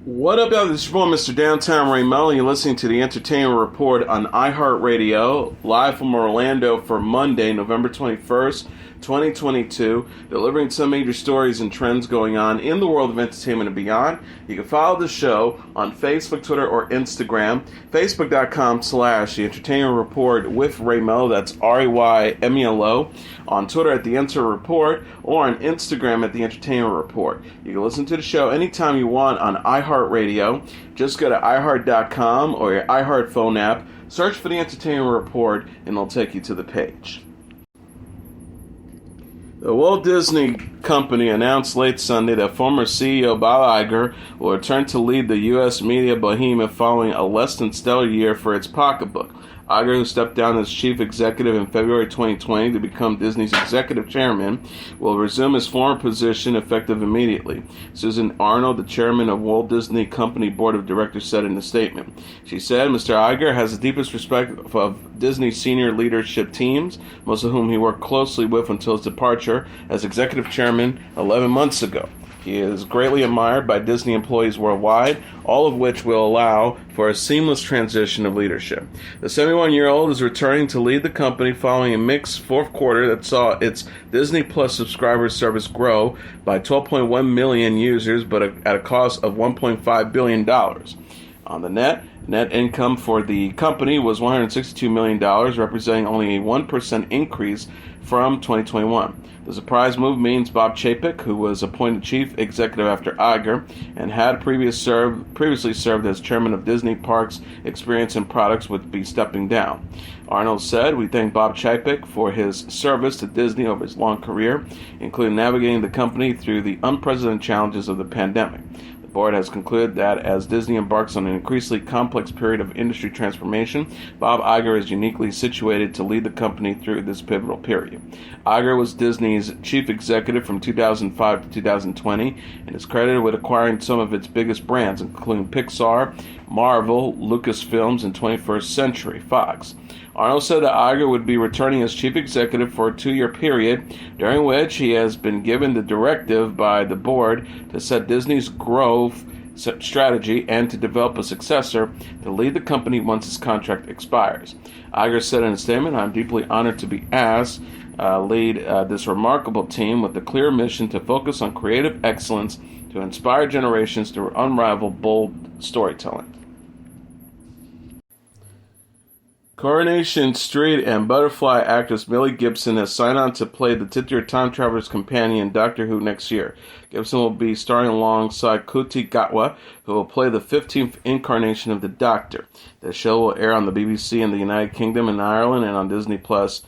What up, y'all? This is your boy, Mr. Downtown Ray Melo. You're listening to the Entertainment Report on iHeartRadio, live from Orlando for Monday, November 21st, 2022, delivering some major stories and trends going on in the world of entertainment and beyond. You can follow the show on Facebook, Twitter, or Instagram. Facebook.com/The Entertainment Report with Ray Melo. That's RAYMELO. On Twitter at The Enter Report, or on Instagram at The Entertainment Report. You can listen to the show anytime you want on iHeartRadio. Just go to iHeart.com or your iHeart phone app, search for The Entertainment Report, and it'll take you to the page. The Walt Disney Company announced late Sunday that former CEO Bob Iger will return to lead the U.S. media behemoth following a less than stellar year for its pocketbook. Iger, who stepped down as chief executive in February 2020 to become Disney's executive chairman, will resume his former position effective immediately. Susan Arnold, the chairman of Walt Disney Company Board of Directors, said in a statement. She said, Mr. Iger has the deepest respect of Disney's senior leadership teams, most of whom he worked closely with until his departure as executive chairman 11 months ago. He is greatly admired by Disney employees worldwide, all of which will allow for a seamless transition of leadership. The 71-year-old is returning to lead the company following a mixed fourth quarter that saw its Disney Plus subscriber service grow by 12.1 million users, but at a cost of $1.5 billion. On the net income for the company was $162 million, representing only a 1% increase from 2021. The surprise move means Bob Chapek, who was appointed chief executive after Iger and had previously served as chairman of Disney Parks Experience and Products, would be stepping down. Arnold said, "We thank Bob Chapek for his service to Disney over his long career, including navigating the company through the unprecedented challenges of the pandemic. The board has concluded that as Disney embarks on an increasingly complex period of industry transformation, Bob Iger is uniquely situated to lead the company through this pivotal period." Iger was Disney's chief executive from 2005 to 2020 and is credited with acquiring some of its biggest brands, including Pixar, Marvel, Lucasfilms, and 21st Century Fox. Arnold said that Iger would be returning as chief executive for a 2-year period, during which he has been given the directive by the board to set Disney's growth strategy and to develop a successor to lead the company once his contract expires. Iger said in a statement, "I'm deeply honored to be asked lead this remarkable team with the clear mission to focus on creative excellence to inspire generations through unrivaled, bold storytelling." Coronation Street and Butterfly actress Millie Gibson has signed on to play the titular time traveler's companion in Doctor Who next year. Gibson will be starring alongside Ncuti Gatwa, who will play the 15th incarnation of the Doctor. The show will air on the BBC in the United Kingdom and Ireland and on Disney Plus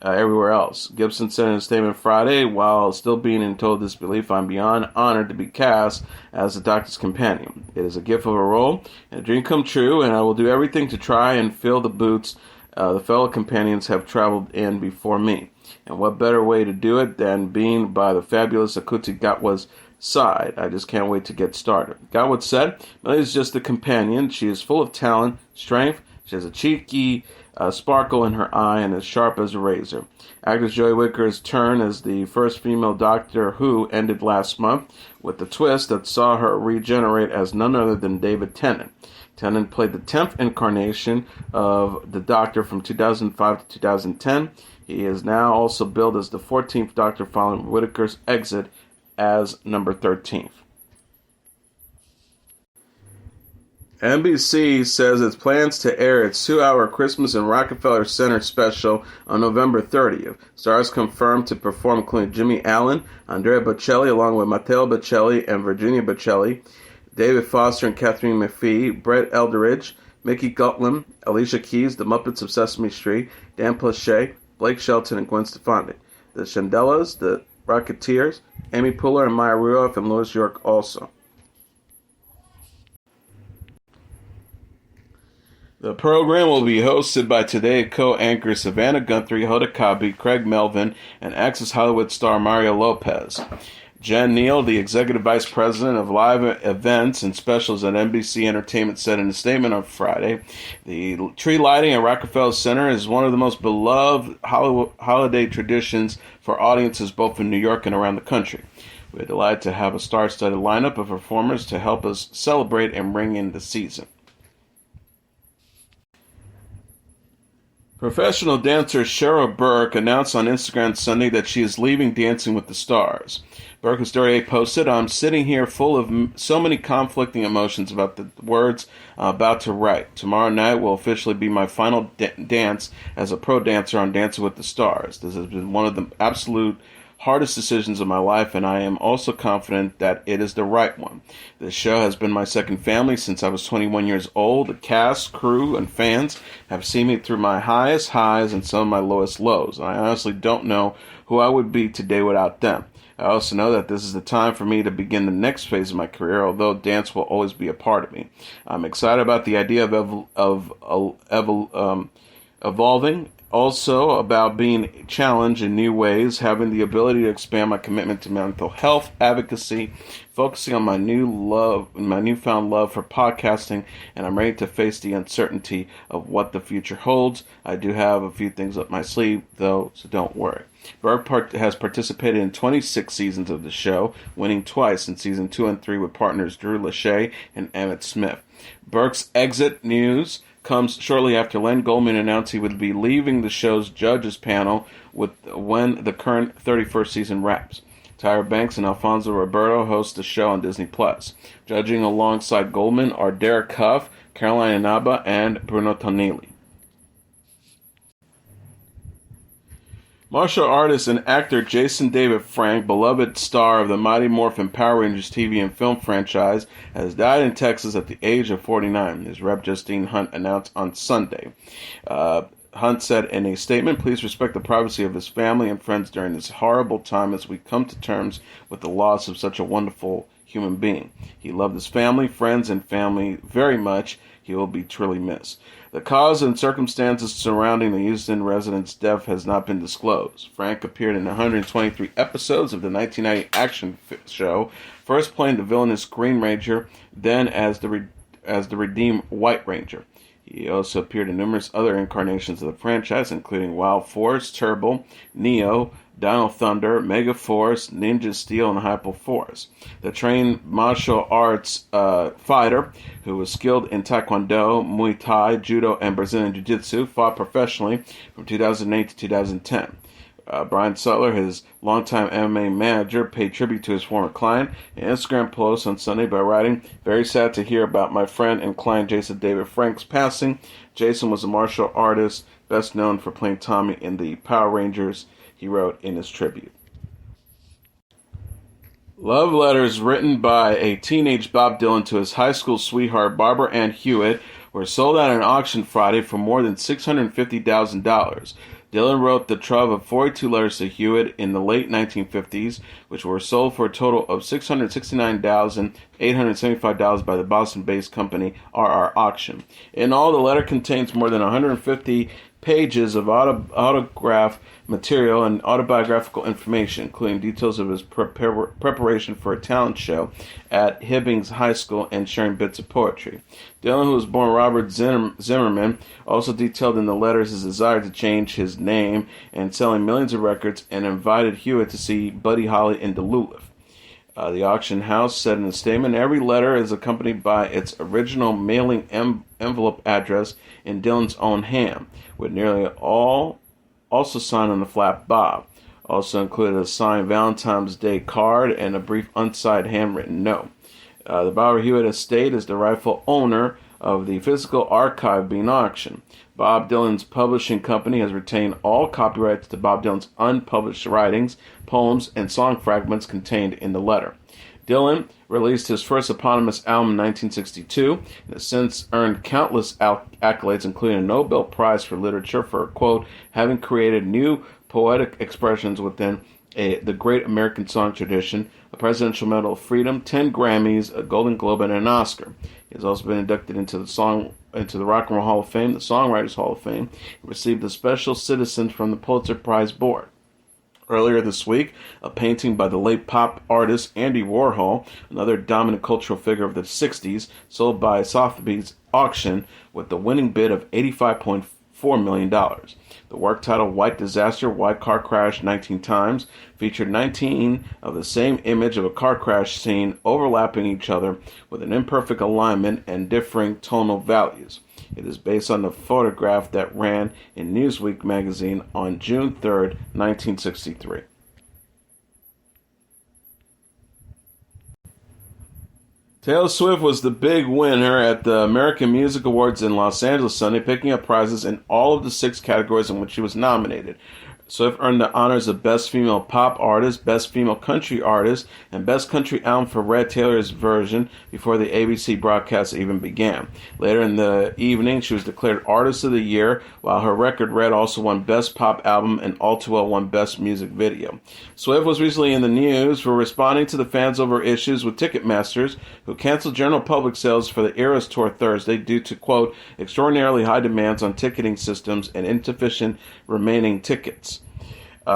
everywhere else. Gibson said in a statement Friday, "While still being in total disbelief, I'm beyond honored to be cast as the Doctor's companion. It is a gift of a role and a dream come true, and I will do everything to try and fill the boots the fellow companions have traveled in before me. And what better way to do it than being by the fabulous Ncuti Gatwa's side? I just can't wait to get started." Gatwa said, "Millie is just a companion. She is full of talent, strength. She has a cheeky sparkle in her eye and as sharp as a razor." Actress Joy Whittaker's turn as the first female Doctor Who ended last month with a twist that saw her regenerate as none other than David Tennant. Tennant played the 10th incarnation of the Doctor from 2005 to 2010. He is now also billed as the 14th Doctor following Whittaker's exit as number 13th. NBC says it plans to air its 2-hour Christmas in Rockefeller Center special on November 30th. Stars confirmed to perform include Jimmy Allen, Andrea Bocelli, along with Matteo Bocelli and Virginia Bocelli, David Foster and Catherine McPhee, Brett Eldridge, Mickey Gutland, Alicia Keys, the Muppets of Sesame Street, Dan Pleshay, Blake Shelton, and Gwen Stefani. The Shandellas, the Rocketeers, Amy Poehler and Maya Rudolph, and Louis York also. The program will be hosted by Today co-anchors Savannah Guthrie, Hoda Kotb, Craig Melvin, and Access Hollywood star Mario Lopez. Jen Neal, the Executive Vice President of Live Events and Specials at NBC Entertainment, said in a statement on Friday, "The tree lighting at Rockefeller Center is one of the most beloved holiday traditions for audiences both in New York and around the country. We're delighted to have a star-studded lineup of performers to help us celebrate and ring in the season. Professional dancer Cheryl Burke announced on Instagram Sunday that she is leaving Dancing with the Stars. Burke has already posted, "I'm sitting here full of so many conflicting emotions about the words I'm about to write. Tomorrow night will officially be my final dance as a pro dancer on Dancing with the Stars. This has been one of the absolute hardest decisions of my life, and I am also confident that it is the right one. This show has been my second family since I was 21 years old. The cast, crew, and fans have seen me through my highest highs and some of my lowest lows. I honestly don't know who I would be today without them. I also know that this is the time for me to begin the next phase of my career, although dance will always be a part of me. I'm excited about the idea of evolving, also about being challenged in new ways, having the ability to expand my commitment to mental health advocacy, focusing on my newfound love for podcasting, and I'm ready to face the uncertainty of what the future holds. I do have a few things up my sleeve, though, so don't worry." Burke has participated in 26 seasons of the show, winning twice in season 2 and 3 with partners Drew Lachey and Emmett Smith. Burke's exit news comes shortly after Len Goldman announced he would be leaving the show's judges panel when the current 31st season wraps. Tyra Banks and Alfonso Roberto host the show on Disney+. Judging alongside Goldman are Derek Huff, Caroline Inaba, and Bruno Tonelli. Martial artist and actor Jason David Frank, beloved star of the Mighty Morphin Power Rangers TV and film franchise, has died in Texas at the age of 49. His rep Justine Hunt announced on Sunday. Hunt said in a statement, "Please respect the privacy of his family and friends during this horrible time as we come to terms with the loss of such a wonderful human being. He loved his family, friends, and family very much. He will be truly missed." The cause and circumstances surrounding the Houston resident's death has not been disclosed. Frank appeared in 123 episodes of the 1990 action show, first playing the villainous Green Ranger, then as the redeemed White Ranger. He also appeared in numerous other incarnations of the franchise, including Wild Force, Turbo, Neo, Dino Thunder, Mega Force, Ninja Steel, and Hyper Force. The trained martial arts fighter, who was skilled in Taekwondo, Muay Thai, Judo, and Brazilian Jiu-Jitsu, fought professionally from 2008 to 2010. Brian Sutler, his longtime MMA manager, paid tribute to his former client in an Instagram post on Sunday by writing, "Very sad to hear about my friend and client Jason David Frank's passing. Jason was a martial artist, best known for playing Tommy in the Power Rangers," he wrote in his tribute. Love letters written by a teenage Bob Dylan to his high school sweetheart Barbara Ann Hewitt were sold at an auction Friday for more than $650,000. Dylan wrote the trove of 42 letters to Hewitt in the late 1950s, which were sold for a total of $669,875 by the Boston-based company RR Auction. In all, the letter contains more than 150 pages of autograph material and autobiographical information, including details of his preparation for a talent show at Hibbings High School and sharing bits of poetry. Dylan, who was born Robert Zimmerman, also detailed in the letters his desire to change his name and selling millions of records, and invited Hewitt to see Buddy Holly in Duluth. The auction house said in a statement, "Every letter is accompanied by its original mailing envelope address in Dylan's own hand, with nearly all also signed on the flap Bob. Also included a signed Valentine's Day card and a brief unsigned handwritten note." The Barbara Hewitt estate is the rightful owner of the physical archive being auctioned. Bob Dylan's publishing company has retained all copyrights to Bob Dylan's unpublished writings, poems, and song fragments contained in the letter. Dylan released his first eponymous album in 1962 and has since earned countless accolades, including a Nobel Prize for Literature for, quote, having created new poetic expressions within the great American song tradition, a Presidential Medal of Freedom, 10 Grammys, a Golden Globe, and an Oscar. He has also been inducted into the Rock and Roll Hall of Fame, the Songwriters Hall of Fame, and received a Special Citizen from the Pulitzer Prize Board. Earlier this week, a painting by the late pop artist Andy Warhol, another dominant cultural figure of the 60s, sold by Sotheby's auction with the winning bid of $4 million. The work, titled White Disaster, White Car Crash 19 Times, featured 19 of the same image of a car crash scene overlapping each other with an imperfect alignment and differing tonal values. It is based on the photograph that ran in Newsweek magazine on June 3rd, 1963. Taylor Swift was the big winner at the American Music Awards in Los Angeles Sunday, picking up prizes in all of the 6 categories in which she was nominated. Swift earned the honors of Best Female Pop Artist, Best Female Country Artist, and Best Country Album for Red Taylor's version before the ABC broadcast even began. Later in the evening, she was declared Artist of the Year, while her record Red also won Best Pop Album and All Too Well won Best Music Video. Swift was recently in the news for responding to the fans over issues with Ticketmasters, who canceled general public sales for the Eras Tour Thursday due to, quote, extraordinarily high demands on ticketing systems and insufficient remaining tickets.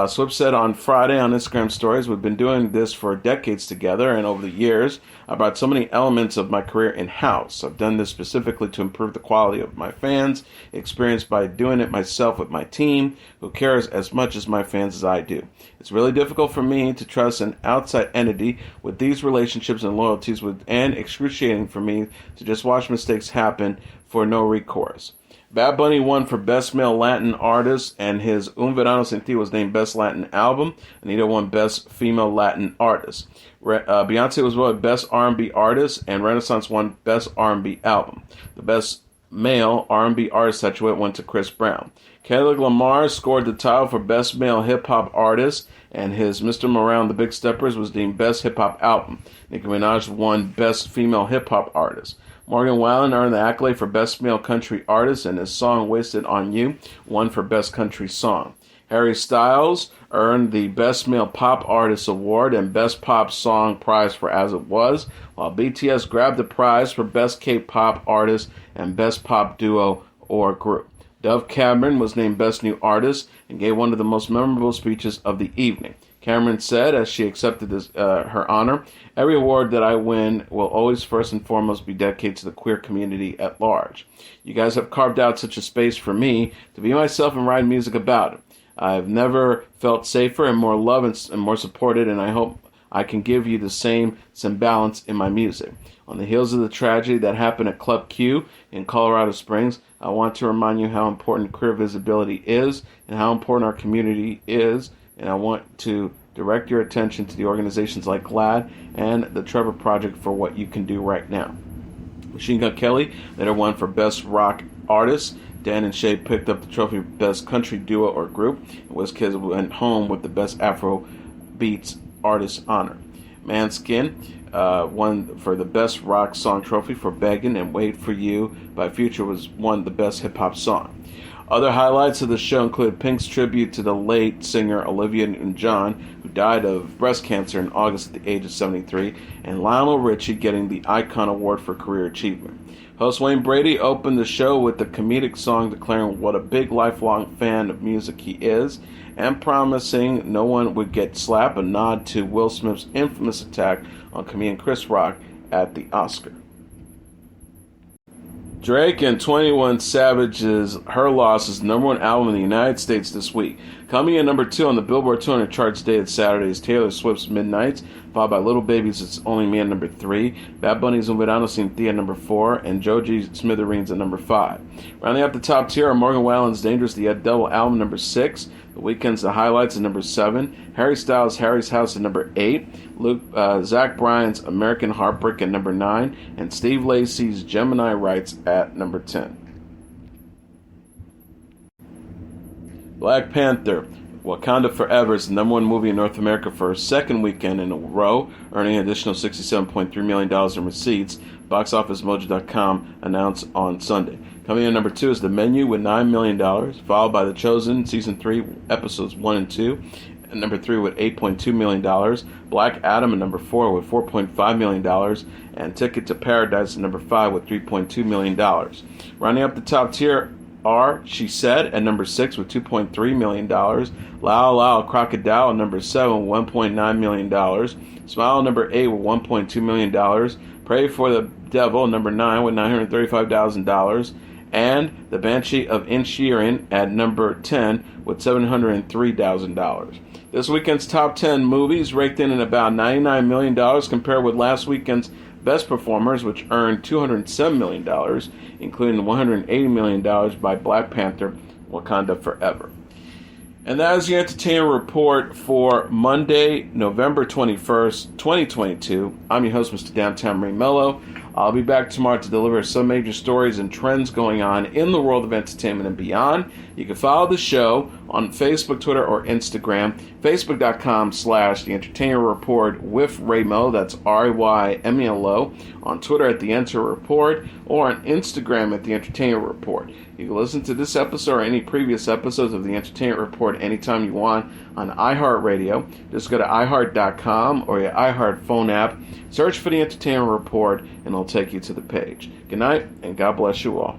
Swift said on Friday on Instagram stories, "We've been doing this for decades together, and over the years, I brought so many elements of my career in-house. I've done this specifically to improve the quality of my fans' experience by doing it myself with my team, who cares as much as my fans as I do. It's really difficult for me to trust an outside entity with these relationships and loyalties, and excruciating for me to just watch mistakes happen for no recourse." Bad Bunny won for Best Male Latin Artist, and his Un Verano Sin Ti was named Best Latin Album. Anita won Best Female Latin Artist. Beyonce was voted Best R&B Artist, and Renaissance won Best R&B Album. The Best Male R&B Artist statuette went to Chris Brown. Kendrick Lamar scored the title for Best Male Hip Hop Artist, and his Mr. Morale and the Big Steppers was deemed Best Hip Hop Album. Nicki Minaj won Best Female Hip Hop Artist. Morgan Wallen earned the accolade for Best Male Country Artist, and his song Wasted on You won for Best Country Song. Harry Styles earned the Best Male Pop Artist Award and Best Pop Song prize for As It Was, while BTS grabbed the prize for Best K-Pop Artist and Best Pop Duo or Group. Dove Cameron was named Best New Artist and gave one of the most memorable speeches of the evening. Cameron said, as she accepted her honor, "Every award that I win will always first and foremost be dedicated to the queer community at large. You guys have carved out such a space for me to be myself and write music about it. I've never felt safer and more loved and more supported, and I hope I can give you the same balance in my music. On the heels of the tragedy that happened at Club Q in Colorado Springs, I want to remind you how important queer visibility is and how important our community is, and I want to direct your attention to the organizations like GLAAD and the Trevor Project for what you can do right now." Machine Gun Kelly later won for Best Rock Artist. Dan and Shay picked up the trophy for Best Country Duo or Group, and WizKids went home with the Best Afro Beats Artist honor. Manskin won for the Best Rock Song trophy for Beggin', and Wait For You by Future won the Best Hip Hop Song. Other highlights of the show include Pink's tribute to the late singer Olivia Newton-John, who died of breast cancer in August at the age of 73, and Lionel Richie getting the Icon Award for Career Achievement. Host Wayne Brady opened the show with the comedic song declaring what a big lifelong fan of music he is, and promising no one would get slapped, a nod to Will Smith's infamous attack on comedian Chris Rock at the Oscar. Drake and 21 Savage's Her Loss is the #1 album in the United States this week. Coming in number 2 on the Billboard 200 charts dated Saturday is Taylor Swift's Midnights, followed by Little Baby's It's Only Me at number 3, Bad Bunny's Un Verano Sin Ti at number 4, and Joji's Smithereens at number 5. Rounding out the top tier are Morgan Wallen's Dangerous the Double album number 6, The Weeknd's The Highlights at number 7, Harry Styles' Harry's House at number 8, Zach Bryan's American Heartbreak at number 9, and Steve Lacy's Gemini Rights at number 10. Black Panther, Wakanda Forever is the #1 movie in North America for a second weekend in a row, earning an additional $67.3 million in receipts, BoxOfficeMojo.com announced on Sunday. Coming in at number 2 is The Menu with $9 million, followed by The Chosen Season 3, Episodes 1 and 2, at number 3 with $8.2 million, Black Adam at number 4 with $4.5 million, and Ticket to Paradise at number 5 with $3.2 million. Rounding up the top tier are She Said at number 6 with $2.3 million, Lao Lao Crocodile at number 7 with $1.9 million, Smile at number 8 with $1.2 million, Pray for the Devil at number 9 with $935,000, and The Banshee of Inisherin at number 10 with $703,000. This weekend's top 10 movies raked in at about $99 million compared with last weekend's best performers, which earned $207 million, including $180 million by Black Panther, Wakanda Forever. And that is your entertainment report for Monday, November 21st, 2022. I'm your host, Mr. Downtown Ray Melo. I'll be back tomorrow to deliver some major stories and trends going on in the world of entertainment and beyond. You can follow the show on Facebook, Twitter, or Instagram. Facebook.com/The Entertainment Report with Ray Melo. That's RAYMELO. On Twitter at The Enter Report, or on Instagram at The Entertainment Report. You can listen to this episode or any previous episodes of The Entertainment Report anytime you want on iHeartRadio. Just go to iHeart.com or your iHeart phone app. Search for The Entertainment Report, and it'll take you to the page. Good night, and God bless you all.